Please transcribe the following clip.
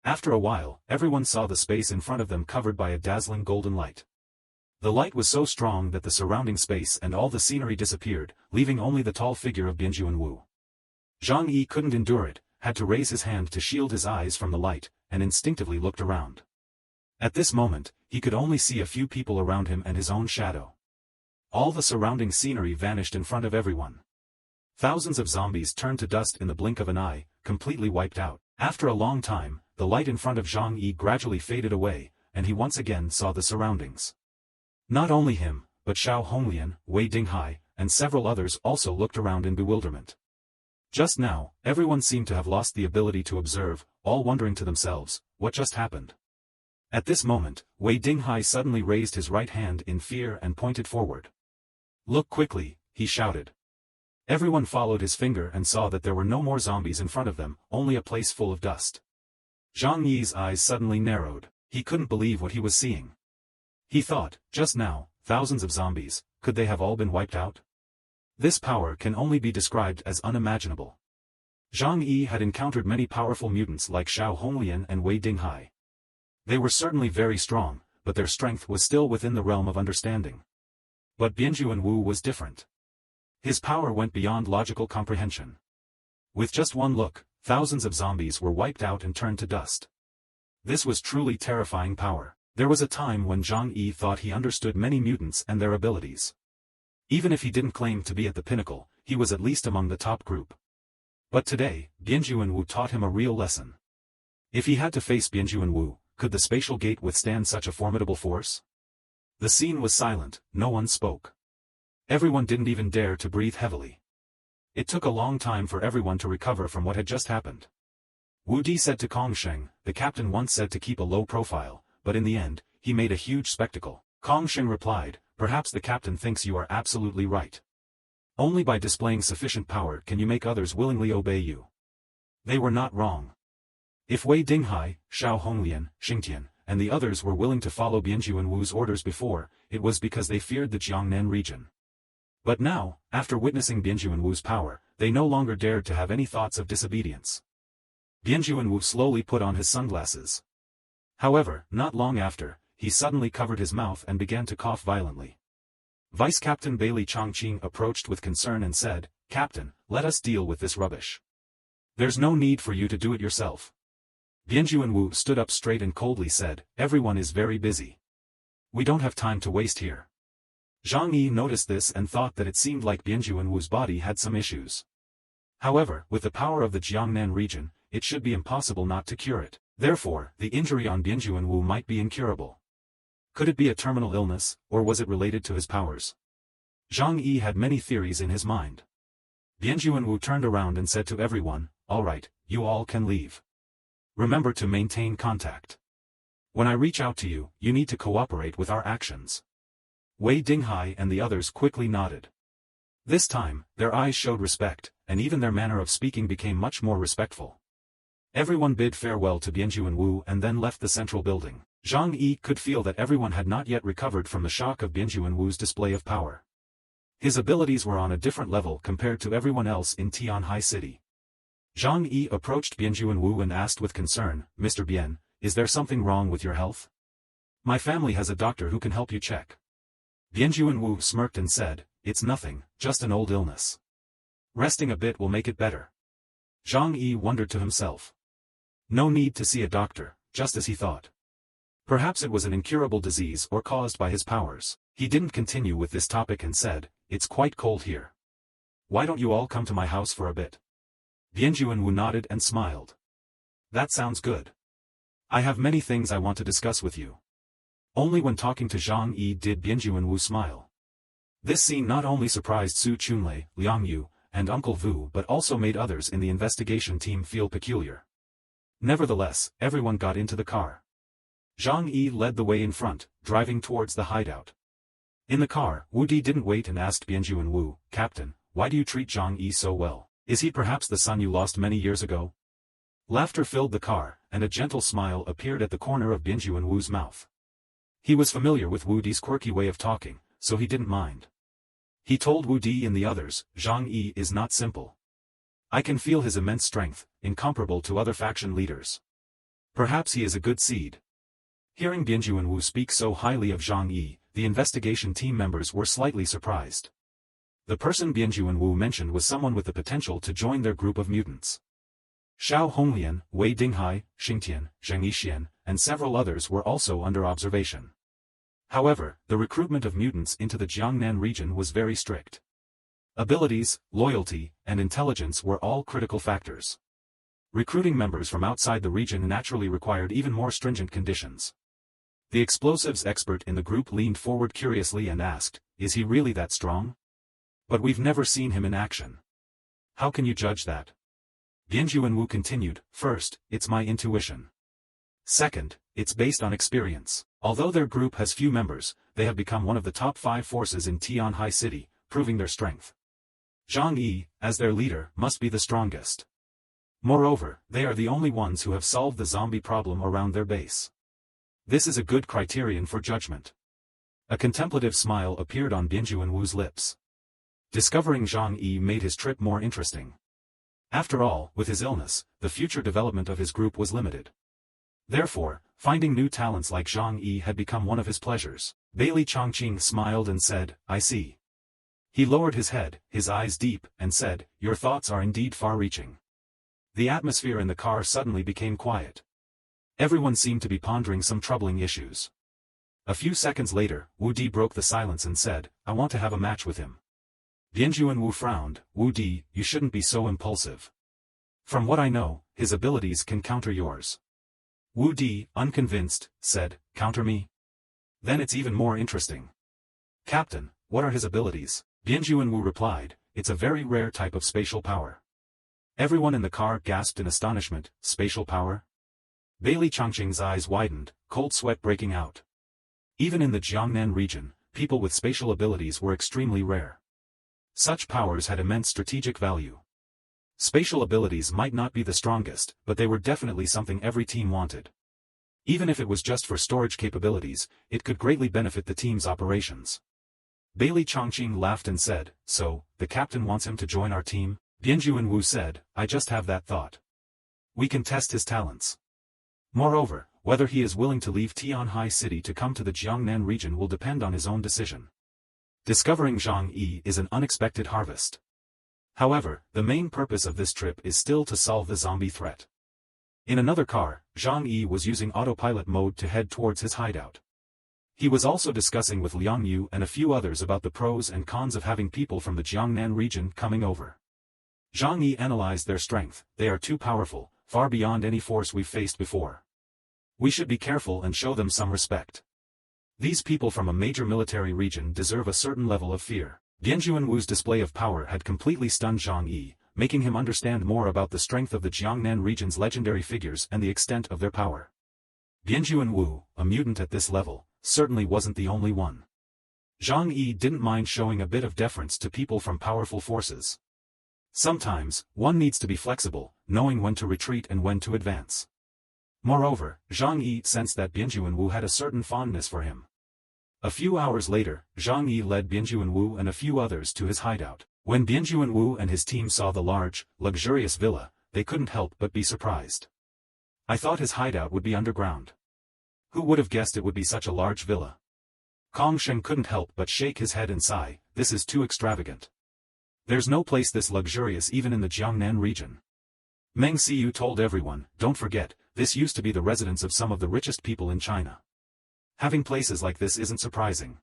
After a while, everyone saw the space in front of them covered by a dazzling golden light. The light was so strong that the surrounding space and all the scenery disappeared, leaving only the tall figure of Bianjuan. Jangi couldn't endure it, had to raise his hand to shield his eyes from the light, and instinctively looked around. At this moment, he could only see a few people around him and his own shadow. All the surrounding scenery vanished in front of everyone. Thousands of zombies turned to dust in the blink of an eye, completely wiped out. After a long time, the light in front of Zhang Yi gradually faded away, and he once again saw the surroundings. Not only him, but Xiao Honglian, Wei Dinghai, and several others also looked around in bewilderment. Just now, everyone seemed to have lost the ability to observe, all wondering to themselves, what just happened? At this moment, Wei Dinghai suddenly raised his right hand in fear and pointed forward. "Look quickly," he shouted. Everyone followed his finger and saw that there were no more zombies in front of them, only a place full of dust. Zhang Yi's eyes suddenly narrowed. He couldn't believe what he was seeing. He thought, just now, thousands of zombies, could they have all been wiped out? This power can only be described as unimaginable. Zhang Yi had encountered many powerful mutants like Xiao Honglian and Wei Dinghai. They were certainly very strong, but their strength was still within the realm of understanding. But Bianjuan Wu was different. His power went beyond logical comprehension. With just one look, thousands of zombies were wiped out and turned to dust. This was truly terrifying power. There was a time when Zhang Yi thought he understood many mutants and their abilities. Even if he didn't claim to be at the pinnacle, he was at least among the top group. But today, Bianjuan Wu taught him a real lesson. If he had to face Bianjuan Wu, could the spatial gate withstand such a formidable force? The scene was silent, no one spoke. Everyone didn't even dare to breathe heavily. It took a long time for everyone to recover from what had just happened. Wu Di said to Kong Sheng, the captain once said to keep a low profile, but in the end, he made a huge spectacle. Kong Sheng replied, perhaps the captain thinks you are absolutely right. Only by displaying sufficient power can you make others willingly obey you. They were not wrong. If Wei Dinghai, Xiao Honglian, Xingtian, and the others were willing to follow Bianjuan Wu's orders before, it was because they feared the Jiangnan region. But now, after witnessing Bianjuan Wu's power, they no longer dared to have any thoughts of disobedience. Bianjuan Wu slowly put on his sunglasses. However, not long after, he suddenly covered his mouth and began to cough violently. Vice Captain Bailey Chongqing approached with concern and said, "Captain, let us deal with this rubbish. There's no need for you to do it yourself." Bianjuan Wu stood up straight and coldly said, "Everyone is very busy. We don't have time to waste here." Zhang Yi noticed this and thought that it seemed like Bianjuan Wu's body had some issues. However, with the power of the Jiangnan region, it should be impossible not to cure it. Therefore, the injury on Bianjuan Wu might be incurable. Could it be a terminal illness, or was it related to his powers? Zhang Yi had many theories in his mind. Bianjuan Wu turned around and said to everyone, "All right, you all can leave. Remember to maintain contact. When I reach out to you, you need to cooperate with our actions." Wei Dinghai and the others quickly nodded. This time, their eyes showed respect, and even their manner of speaking became much more respectful. Everyone bid farewell to Bianjuan Wu and then left the central building. Zhang Yi could feel that everyone had not yet recovered from the shock of Bianjuan Wu's display of power. His abilities were on a different level compared to everyone else in Tianhai City. Zhang Yi approached Bianjuan Wu and asked with concern, "Mr. Bian, is there something wrong with your health? My family has a doctor who can help you check." Bianjuan Wu smirked and said, "It's nothing, just an old illness. Resting a bit will make it better." Zhang Yi wondered to himself. No need to see a doctor, just as he thought. Perhaps it was an incurable disease or caused by his powers. He didn't continue with this topic and said, "It's quite cold here. Why don't you all come to my house for a bit?" Bianjuan Wu nodded and smiled. "That sounds good. I have many things I want to discuss with you." Only when talking to Zhang Yi did Bianjuan Wu smile. This scene not only surprised Su Chunlei, Liang Yu, and Uncle Vu but also made others in the investigation team feel peculiar. Nevertheless, everyone got into the car. Zhang Yi led the way in front, driving towards the hideout. In the car, Wu Di didn't wait and asked Bianjuan Wu, "Captain, why do you treat Zhang Yi so well? Is he perhaps the son you lost many years ago?" Laughter filled the car, and a gentle smile appeared at the corner of Bianjuan Wu's mouth. He was familiar with Wu Di's quirky way of talking, so he didn't mind. He told Wu Di and the others, "Zhang Yi is not simple. I can feel his immense strength, incomparable to other faction leaders. Perhaps he is a good seed. Hearing Bianjuan speak so highly of Jangi, the investigation team members were slightly surprised. The person Bianjuan mentioned was someone with the potential to join their group of mutants. Xiao Honglian, Wei Dinghai, Xingtian, Zheng Yixian, and several others were also under observation. However, the recruitment of mutants into the Jiangnan region was very strict. Abilities, loyalty, and intelligence were all critical factors. Recruiting members from outside the region naturally required even more stringent conditions. The explosives expert in the group leaned forward curiously and asked, "Is he really that strong? But we've never seen him in action. How can you judge that?" Bianjuan continued, "First, it's my intuition. Second, it's based on experience. Although their group has few members, they have become one of the top 5 forces in Tianhai City, proving their strength. Zhang Yi, as their leader, must be the strongest. Moreover, they are the only ones who have solved the zombie problem around their base. This is a good criterion for judgment." A contemplative smile appeared on Bianjuan lips. Discovering Zhang Yi made his trip more interesting. After all, with his illness, the future development of his group was limited. Therefore, finding new talents like Zhang Yi had become one of his pleasures. Bailey Chongqing smiled and said, "I see." He lowered his head, his eyes deep, and said, "Your thoughts are indeed far-reaching." The atmosphere in the car suddenly became quiet. Everyone seemed to be pondering some troubling issues. A few seconds later, Wu Di broke the silence and said, "I want to have a match with him." Bianjuan frowned. "Wu Di, you shouldn't be so impulsive. From what I know, his abilities can counter yours." Wu Di, unconvinced, said, "Counter me? Then it's even more interesting." "Captain, what are his abilities?" Bianjuan replied, "It's a very rare type of spatial power." Everyone in the car gasped in astonishment. Spatial power? Bailey Chongqing's eyes widened, cold sweat breaking out. Even in the Jiangnan region, people with spatial abilities were extremely rare. Such powers had immense strategic value. Spatial abilities might not be the strongest, but they were definitely something every team wanted. Even if it was just for storage capabilities, it could greatly benefit the team's operations. Bailey Chongqing laughed and said, "So, the captain wants him to join our team?" Bianjuan said, "I just have that thought. We can test his talents. Moreover, whether he is willing to leave Tianhai City to come to the Jiangnan region will depend on his own decision." Discovering Zhang Yi is an unexpected harvest. However, the main purpose of this trip is still to solve the zombie threat. In another car, Zhang Yi was using autopilot mode to head towards his hideout. He was also discussing with Liang Yu and a few others about the pros and cons of having people from the Jiangnan region coming over. Zhang Yi analyzed their strength. "They are too powerful, far beyond any force we've faced before. We should be careful and show them some respect. These people from a major military region deserve a certain level of fear." Bianjuan display of power had completely stunned Zhang Yi, making him understand more about the strength of the Jiangnan region's legendary figures and the extent of their power. Bianjuan, a mutant at this level, certainly wasn't the only one. Zhang Yi didn't mind showing a bit of deference to people from powerful forces. Sometimes, one needs to be flexible, knowing when to retreat and when to advance. Moreover, Zhang Yi sensed that Bianjuan had a certain fondness for him. A few hours later, Zhang Yi led Bianjuan and a few others to his hideout. When Bianjuan and his team saw the large, luxurious villa, they couldn't help but be surprised. "I thought his hideout would be underground. Who would have guessed it would be such a large villa?" Kong Sheng couldn't help but shake his head and sigh, "This is too extravagant. There's no place this luxurious even in the Jiangnan region." Meng Xiu told everyone, "Don't forget, this used to be the residence of some of the richest people in China. Having places like this isn't surprising."